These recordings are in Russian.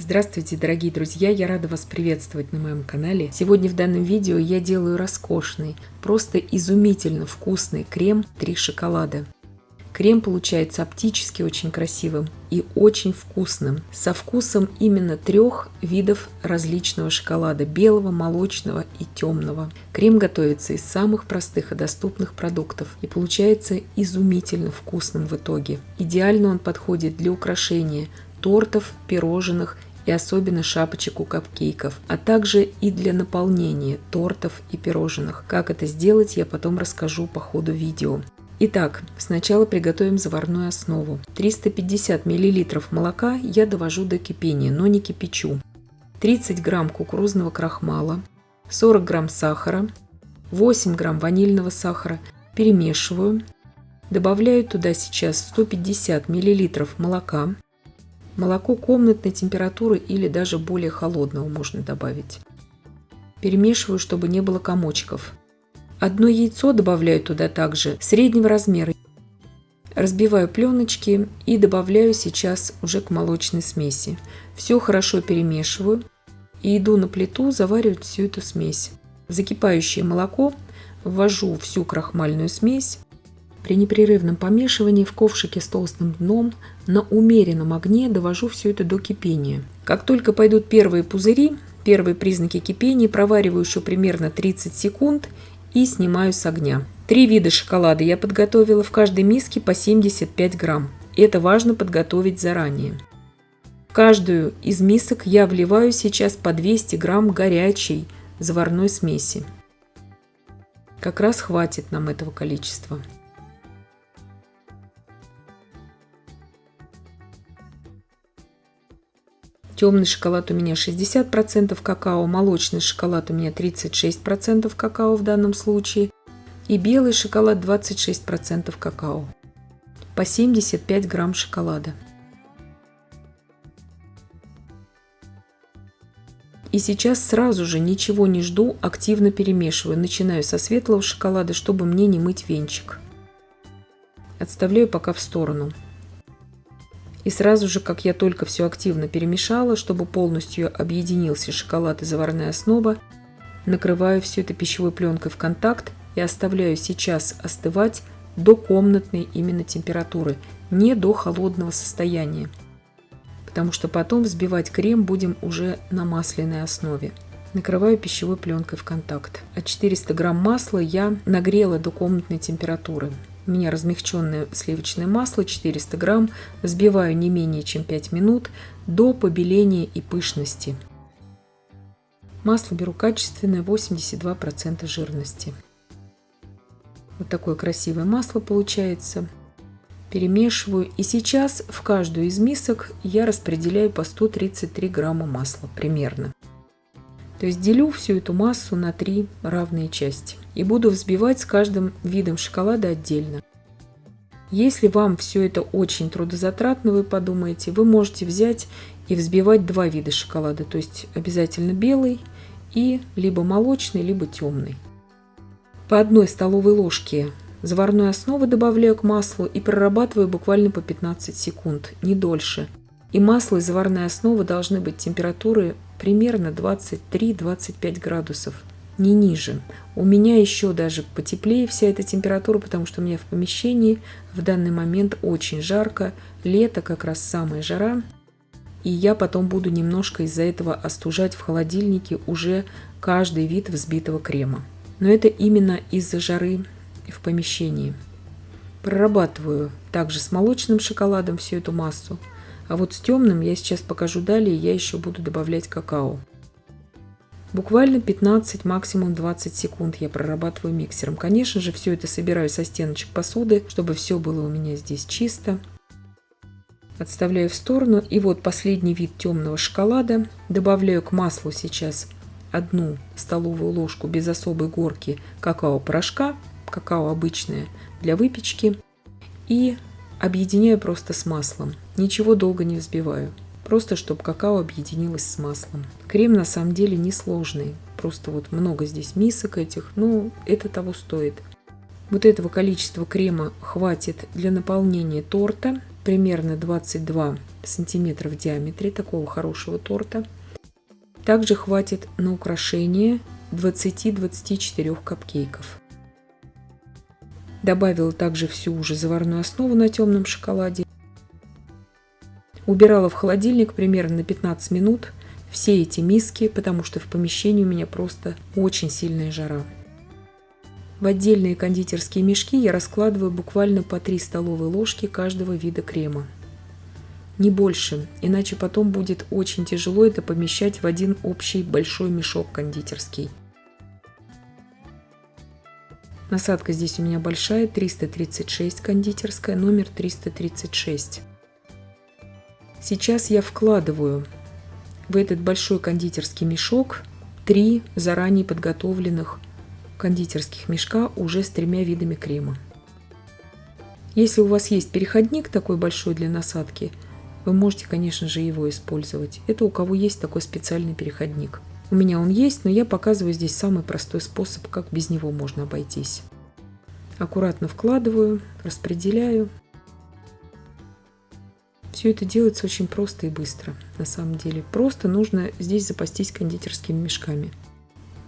Здравствуйте, дорогие друзья! Я рада вас приветствовать на моем канале. Сегодня в данном видео я делаю роскошный, просто изумительно вкусный крем 3 шоколада. Крем получается оптически очень красивым и очень вкусным, со вкусом именно 3 видов различного шоколада – белого, молочного и темного. Крем готовится из самых простых и доступных продуктов и получается изумительно вкусным в итоге. Идеально он подходит для украшения тортов, пирожных и особенно шапочек у капкейков, а также и для наполнения тортов и пирожных. Как это сделать, я потом расскажу по ходу видео. Итак, сначала приготовим заварную основу. 350 мл молока я довожу до кипения, но не кипячу. 30 грамм кукурузного крахмала, 40 грамм сахара, 8 грамм ванильного сахара. Перемешиваю. Добавляю туда сейчас 150 мл молока. Молоко комнатной температуры или даже более холодного можно добавить. Перемешиваю, чтобы не было комочков. Одно яйцо добавляю туда также среднего размера. Разбиваю пленочки и добавляю сейчас уже к молочной смеси. Все хорошо перемешиваю и иду на плиту заваривать всю эту смесь. В закипающее молоко ввожу всю крахмальную смесь. При непрерывном помешивании в ковшике с толстым дном на умеренном огне довожу все это до кипения. Как только пойдут первые пузыри, первые признаки кипения, провариваю еще примерно 30 секунд и снимаю с огня. 3 вида шоколада я подготовила, в каждой миске по 75 грамм. Это важно подготовить заранее. В каждую из мисок я вливаю сейчас по 200 грамм горячей заварной смеси. Как раз хватит нам этого количества. Темный шоколад у меня 60% какао, молочный шоколад у меня 36% какао в данном случае и белый шоколад 26% какао. По 75 грамм шоколада. И сейчас сразу же ничего не жду, активно перемешиваю. Начинаю со светлого шоколада, чтобы мне не мыть венчик. Отставляю пока в сторону. И сразу же, как я только все активно перемешала, чтобы полностью объединился шоколад и заварная основа, накрываю все это пищевой пленкой в контакт и оставляю сейчас остывать до комнатной именно температуры, не до холодного состояния, потому что потом взбивать крем будем уже на масляной основе. Накрываю пищевой пленкой в контакт. А 400 грамм масла я нагрела до комнатной температуры. У меня размягченное сливочное масло 400 грамм, взбиваю не менее чем 5 минут до побеления и пышности. Масло беру качественное, 82% жирности. Вот такое красивое масло получается. Перемешиваю. И сейчас в каждую из мисок я распределяю по 133 грамма масла примерно. То есть делю всю эту массу на 3 равные части. И буду взбивать с каждым видом шоколада отдельно. Если вам все это очень трудозатратно, вы подумаете, вы можете взять и взбивать 2 вида шоколада. То есть обязательно белый и либо молочный, либо темный. По 1 столовой ложке заварной основы добавляю к маслу и прорабатываю буквально по 15 секунд, не дольше. И масло и заварная основа должны быть температуры примерно 23-25 градусов, не ниже. У меня еще даже потеплее вся эта температура, потому что у меня в помещении в данный момент очень жарко, лето как раз самая жара, и я потом буду немножко из-за этого остужать в холодильнике уже каждый вид взбитого крема. Но это именно из-за жары в помещении. Прорабатываю также с молочным шоколадом всю эту массу. А вот с темным я сейчас покажу далее, я еще буду добавлять какао. Буквально 15, максимум 20 секунд я прорабатываю миксером. Конечно же, все это собираю со стеночек посуды, чтобы все было у меня здесь чисто. Отставляю в сторону. И вот последний вид темного шоколада. Добавляю к маслу сейчас 1 столовую ложку без особой горки какао-порошка, какао обычное для выпечки. И объединяю просто с маслом. Ничего долго не взбиваю. Просто чтобы какао объединилось с маслом. Крем на самом деле несложный. Просто вот много здесь мисок этих. Но это того стоит. Вот этого количества крема хватит для наполнения торта. примерно 22 сантиметра в диаметре такого хорошего торта. Также хватит на украшение 20-24 капкейков. Добавила также всю уже заварную основу на темном шоколаде. Убирала в холодильник примерно на 15 минут все эти миски, потому что в помещении у меня просто очень сильная жара. В отдельные кондитерские мешки я раскладываю буквально по 3 столовые ложки каждого вида крема. Не больше, иначе потом будет очень тяжело это помещать в один общий большой мешок кондитерский. Насадка здесь у меня большая, 336 кондитерская, номер 336. Сейчас я вкладываю в этот большой кондитерский мешок 3 заранее подготовленных кондитерских мешка уже с 3 видами крема. Если у вас есть переходник такой большой для насадки, вы можете, конечно же, его использовать. Это у кого есть такой специальный переходник. У меня он есть, но я показываю здесь самый простой способ, как без него можно обойтись. Аккуратно вкладываю, распределяю. Все это делается очень просто и быстро, на самом деле. Просто нужно здесь запастись кондитерскими мешками.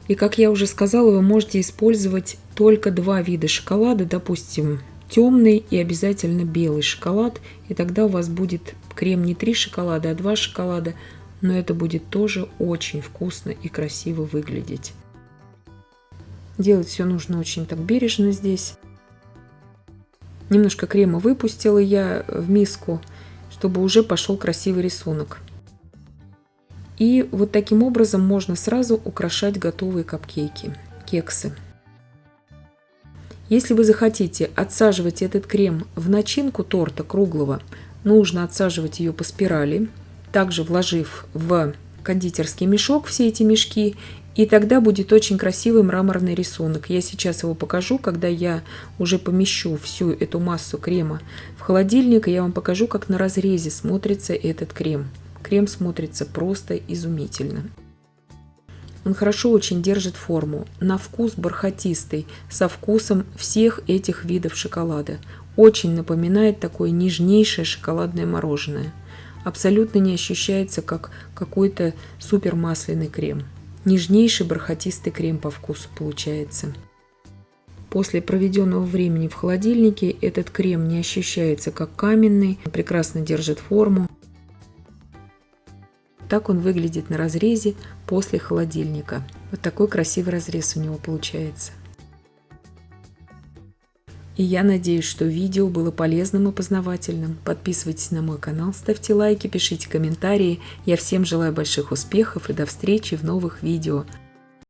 И, как я уже сказала, вы можете использовать только 2 вида шоколада, допустим, темный и обязательно белый шоколад. И тогда у вас будет крем не 3 шоколада, а 2 шоколада. Но это будет тоже очень вкусно и красиво выглядеть. Делать все нужно очень так бережно здесь. Немножко крема выпустила я в миску, чтобы уже пошел красивый рисунок. И вот таким образом можно сразу украшать готовые капкейки, кексы. Если вы захотите отсаживать этот крем в начинку торта круглого, нужно отсаживать ее по спирали, также вложив в кондитерский мешок все эти мешки, и тогда будет очень красивый мраморный рисунок. Я сейчас его покажу, когда я уже помещу всю эту массу крема в холодильник, и я вам покажу, как на разрезе смотрится этот крем. Крем смотрится просто изумительно. Он хорошо очень держит форму, на вкус бархатистый, со вкусом всех этих видов шоколада. Очень напоминает такое нежнейшее шоколадное мороженое. Абсолютно не ощущается как какой-то супер масляный крем. Нежнейший бархатистый крем по вкусу получается. После проведенного времени в холодильнике этот крем не ощущается как каменный, прекрасно держит форму. Так он выглядит на разрезе после холодильника. Вот такой красивый разрез у него получается. И я надеюсь, что видео было полезным и познавательным. Подписывайтесь на мой канал, ставьте лайки, пишите комментарии. Я всем желаю больших успехов и до встречи в новых видео.